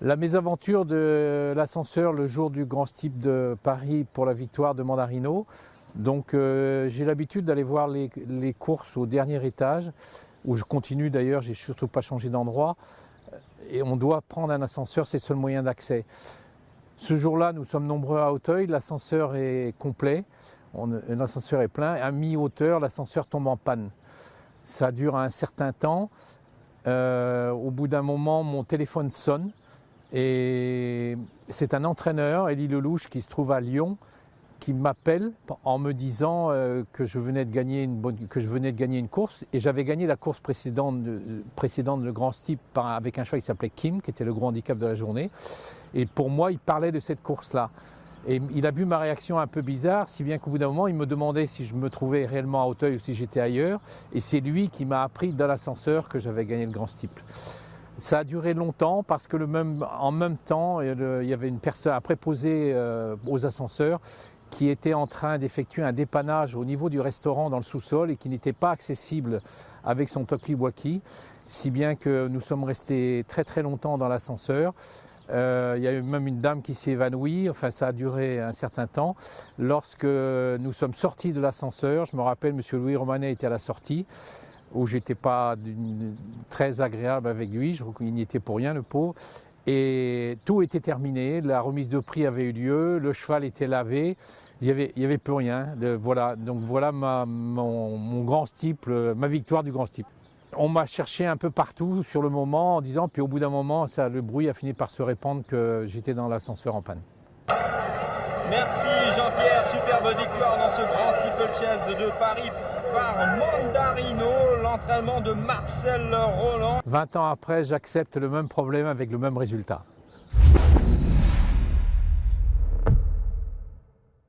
La mésaventure de l'ascenseur le jour du Grand Steep de Paris pour la victoire de Mandarino. Donc j'ai l'habitude d'aller voir les courses au dernier étage, où je continue d'ailleurs, j'ai surtout pas changé d'endroit. Et on doit prendre un ascenseur, c'est le seul moyen d'accès. Ce jour-là, nous sommes nombreux à Auteuil, l'ascenseur est complet, l'ascenseur est plein. À mi-hauteur, l'ascenseur tombe en panne. Ça dure un certain temps. Au bout d'un moment, mon téléphone sonne. Et c'est un entraîneur, Élie Lelouch, qui se trouve à Lyon, qui m'appelle en me disant que je venais de gagner une course. Et j'avais gagné la course précédente, le Grand Steep, avec un cheval qui s'appelait Kim, qui était le gros handicap de la journée. Et pour moi, il parlait de cette course-là. Et il a vu ma réaction un peu bizarre, si bien qu'au bout d'un moment, il me demandait si je me trouvais réellement à Auteuil ou si j'étais ailleurs. Et c'est lui qui m'a appris dans l'ascenseur que j'avais gagné le Grand Steep. Ça a duré longtemps parce que en même temps, il y avait une personne, un préposé aux ascenseurs, qui était en train d'effectuer un dépannage au niveau du restaurant dans le sous-sol et qui n'était pas accessible avec son talkie-walkie, si bien que nous sommes restés très très longtemps dans l'ascenseur. Il y a eu même une dame qui s'est évanouie, enfin ça a duré un certain temps. Lorsque nous sommes sortis de l'ascenseur, je me rappelle, M. Louis Romanet était à la sortie, où j'étais pas très agréable avec lui, il n'y était pour rien le pauvre. Et tout était terminé, la remise de prix avait eu lieu, le cheval était lavé, il y avait plus rien. Voilà, donc voilà mon Grand Steep, ma victoire du Grand Steep. On m'a cherché un peu partout sur le moment en disant, puis au bout d'un moment, le bruit a fini par se répandre que j'étais dans l'ascenseur en panne. Merci Jean-Pierre, superbe victoire dans ce Grand Steeplechase de Paris par Mandarino, l'entraînement de Marcel Roland. 20 ans après, j'accepte le même problème avec le même résultat.